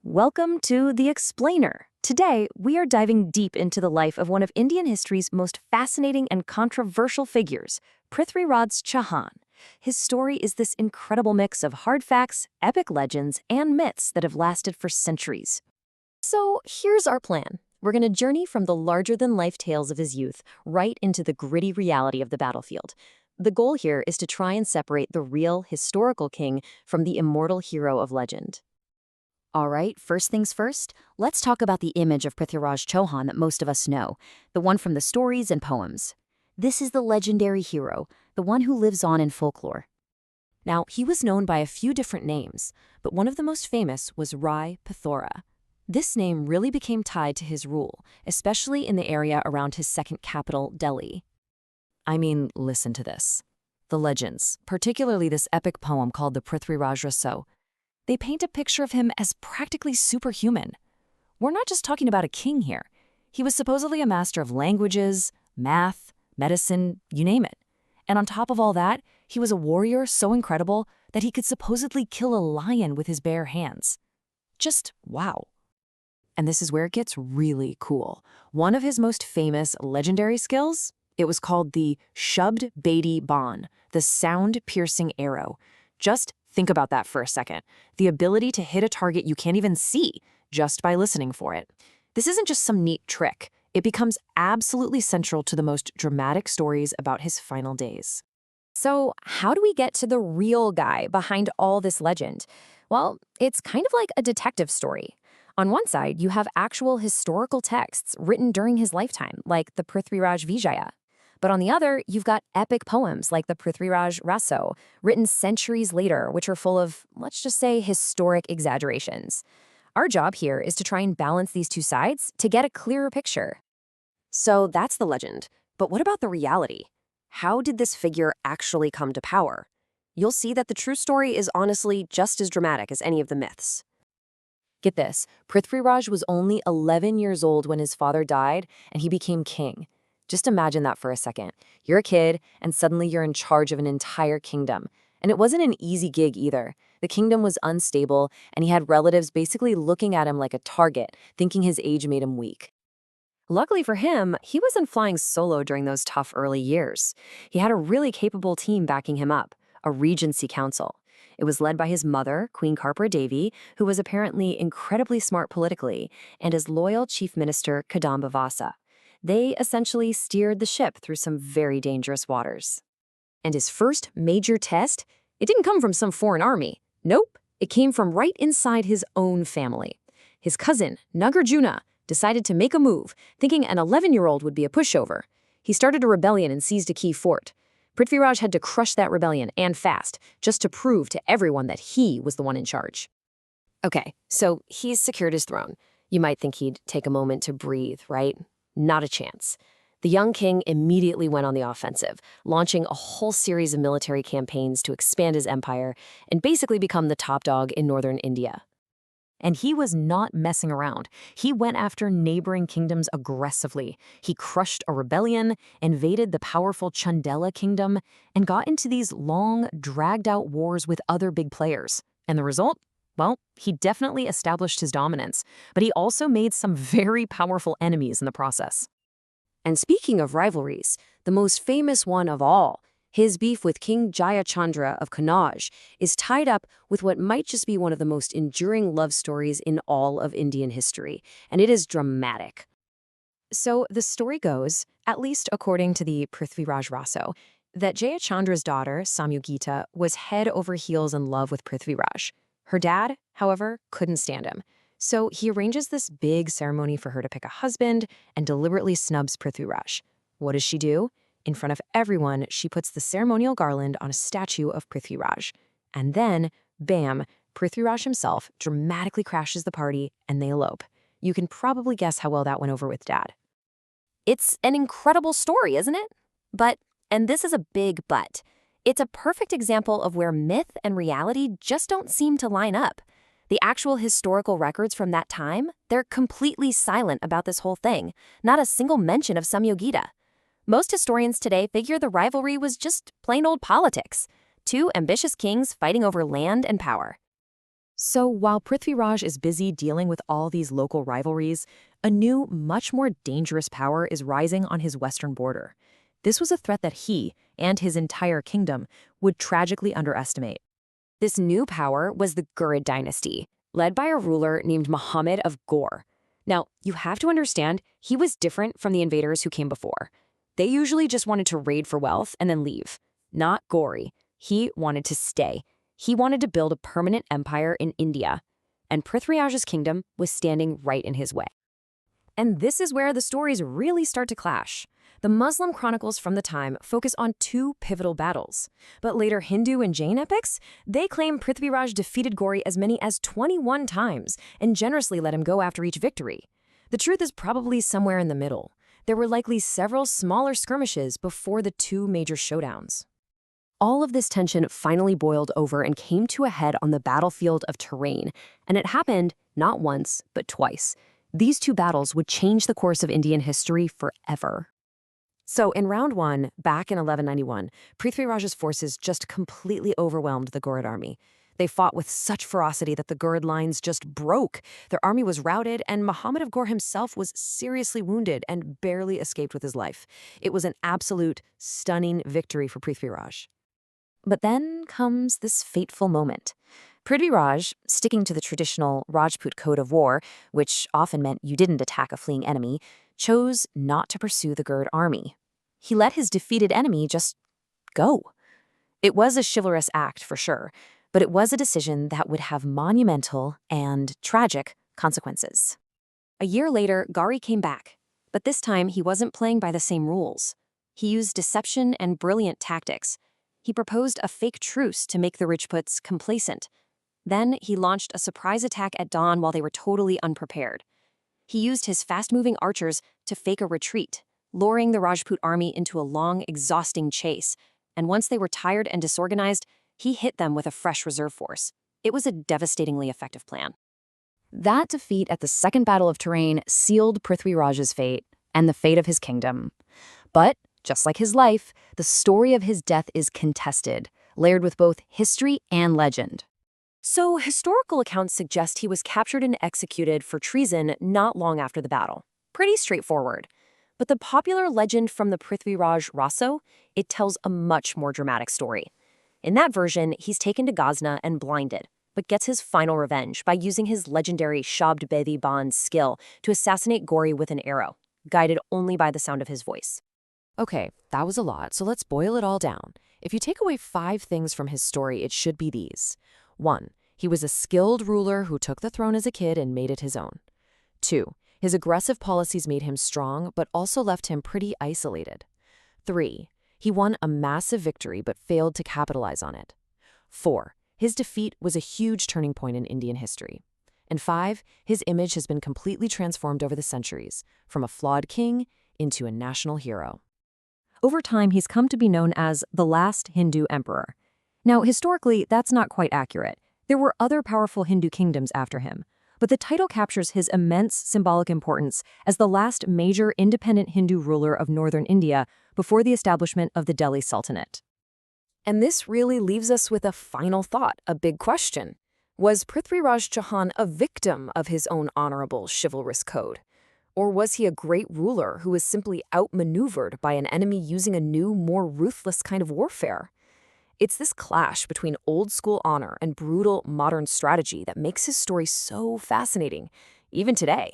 Welcome to The Explainer. Today, we are diving deep into the life of one of Indian history's most fascinating and controversial figures, Prithviraj Chauhan. His story is this incredible mix of hard facts, epic legends, and myths that have lasted for centuries. So, here's our plan. We're going to journey from the larger-than-life tales of his youth right into the gritty reality of the battlefield. The goal here is to try and separate the real, historical king from the immortal hero of legend. All right, first things first, let's talk about the image of Prithviraj Chauhan that most of us know, the one from the stories and poems. This is the legendary hero, the one who lives on in folklore. Now, he was known by a few different names, but one of the most famous was Rai Pithora. This name really became tied to his rule, especially in the area around his second capital, Delhi. I mean, listen to this. The legends, particularly this epic poem called the Prithviraj Chauhan, they paint a picture of him as practically superhuman. We're not just talking about a king here. He was supposedly a master of languages, math, medicine, you name it. And on top of all that, he was a warrior so incredible that he could supposedly kill a lion with his bare hands. Just wow. And this is where it gets really cool. One of his most famous legendary skills, it was called the Shabd Bedi Ban, the sound-piercing arrow. Just think about that for a second. The ability to hit a target you can't even see just by listening for it. This isn't just some neat trick. It becomes absolutely central to the most dramatic stories about his final days. So, how do we get to the real guy behind all this legend? Well, it's kind of like a detective story. On one side, you have actual historical texts written during his lifetime, like the Prithviraj Vijaya. But on the other, you've got epic poems like the Prithviraj Chauhan, written centuries later, which are full of, let's just say, historic exaggerations. Our job here is to try and balance these two sides to get a clearer picture. So that's the legend. But what about the reality? How did this figure actually come to power? You'll see that the true story is honestly just as dramatic as any of the myths. Get this, Prithviraj was only 11 years old when his father died, and he became king. Just imagine that for a second. You're a kid, and suddenly you're in charge of an entire kingdom. And it wasn't an easy gig either. The kingdom was unstable, and he had relatives basically looking at him like a target, thinking his age made him weak. Luckily for him, he wasn't flying solo during those tough early years. He had a really capable team backing him up, a regency council. It was led by his mother, Queen Karpura Devi, who was apparently incredibly smart politically, and his loyal chief minister, Kadamba Vasa. They essentially steered the ship through some very dangerous waters. And his first major test? It didn't come from some foreign army. Nope, it came from right inside his own family. His cousin, Nagarjuna, decided to make a move, thinking an 11-year-old would be a pushover. He started a rebellion and seized a key fort. Prithviraj had to crush that rebellion, and fast, just to prove to everyone that he was the one in charge. Okay, so he's secured his throne. You might think he'd take a moment to breathe, right? Not a chance. The young king immediately went on the offensive, launching a whole series of military campaigns to expand his empire and basically become the top dog in northern India. And he was not messing around. He went after neighboring kingdoms aggressively. He crushed a rebellion, invaded the powerful Chandela kingdom, and got into these long, dragged-out wars with other big players. And the result? Well, he definitely established his dominance, but he also made some very powerful enemies in the process. And speaking of rivalries, the most famous one of all, his beef with King Jayachandra of Kannauj, is tied up with what might just be one of the most enduring love stories in all of Indian history, and it is dramatic. So the story goes, at least according to the Prithviraj Chauhan, that Jayachandra's daughter, Samyugita, was head over heels in love with Prithviraj. Her dad, however, couldn't stand him. So he arranges this big ceremony for her to pick a husband and deliberately snubs Prithviraj. What does she do? In front of everyone, she puts the ceremonial garland on a statue of Prithviraj. And then, bam, Prithviraj himself dramatically crashes the party and they elope. You can probably guess how well that went over with Dad. It's an incredible story, isn't it? But, and this is a big but, it's a perfect example of where myth and reality just don't seem to line up. The actual historical records from that time, they're completely silent about this whole thing. Not a single mention of Samyogita. Most historians today figure the rivalry was just plain old politics. Two ambitious kings fighting over land and power. So while Prithviraj is busy dealing with all these local rivalries, a new, much more dangerous power is rising on his western border. This was a threat that he, and his entire kingdom, would tragically underestimate. This new power was the Ghurid dynasty, led by a ruler named Muhammad of Ghor. Now, you have to understand, he was different from the invaders who came before. They usually just wanted to raid for wealth and then leave. Not Ghori. He wanted to stay. He wanted to build a permanent empire in India. And Prithviraj's kingdom was standing right in his way. And this is where the stories really start to clash. The Muslim chronicles from the time focus on two pivotal battles. But later Hindu and Jain epics, they claim Prithviraj defeated Ghori as many as 21 times and generously let him go after each victory. The truth is probably somewhere in the middle. There were likely several smaller skirmishes before the two major showdowns. All of this tension finally boiled over and came to a head on the battlefield of Tarain, and it happened not once, but twice. These two battles would change the course of Indian history forever. So in round one, back in 1191, Prithviraj's forces just completely overwhelmed the Ghurid army. They fought with such ferocity that the Ghurid lines just broke. Their army was routed, and Muhammad of Ghor himself was seriously wounded and barely escaped with his life. It was an absolute, stunning victory for Prithviraj. But then comes this fateful moment. Prithviraj, sticking to the traditional Rajput code of war, which often meant you didn't attack a fleeing enemy, chose not to pursue the Ghurid army. He let his defeated enemy just go. It was a chivalrous act, for sure, but it was a decision that would have monumental and tragic consequences. A year later, Ghori came back, but this time he wasn't playing by the same rules. He used deception and brilliant tactics. He proposed a fake truce to make the Rajputs complacent. Then he launched a surprise attack at dawn while they were totally unprepared. He used his fast-moving archers to fake a retreat, luring the Rajput army into a long, exhausting chase, and once they were tired and disorganized, he hit them with a fresh reserve force. It was a devastatingly effective plan. That defeat at the Second Battle of Tarain sealed Prithviraj's fate and the fate of his kingdom. But just like his life, the story of his death is contested, layered with both history and legend. So, historical accounts suggest he was captured and executed for treason not long after the battle. Pretty straightforward. But the popular legend from the Prithviraj Raso, it tells a much more dramatic story. In that version, he's taken to Ghazni and blinded, but gets his final revenge by using his legendary Shabd Bedi Ban skill to assassinate Ghori with an arrow, guided only by the sound of his voice. Okay, that was a lot, so let's boil it all down. If you take away 5 things from his story, it should be these. 1. He was a skilled ruler who took the throne as a kid and made it his own. 2. His aggressive policies made him strong, but also left him pretty isolated. 3. He won a massive victory but failed to capitalize on it. 4. His defeat was a huge turning point in Indian history. And 5. His image has been completely transformed over the centuries, from a flawed king into a national hero. Over time, he's come to be known as the last Hindu emperor. Now, historically, that's not quite accurate. There were other powerful Hindu kingdoms after him, but the title captures his immense symbolic importance as the last major independent Hindu ruler of northern India before the establishment of the Delhi Sultanate. And this really leaves us with a final thought, a big question. Was Prithviraj Chauhan a victim of his own honorable, chivalrous code? Or was he a great ruler who was simply outmaneuvered by an enemy using a new, more ruthless kind of warfare? It's this clash between old-school honor and brutal modern strategy that makes his story so fascinating, even today.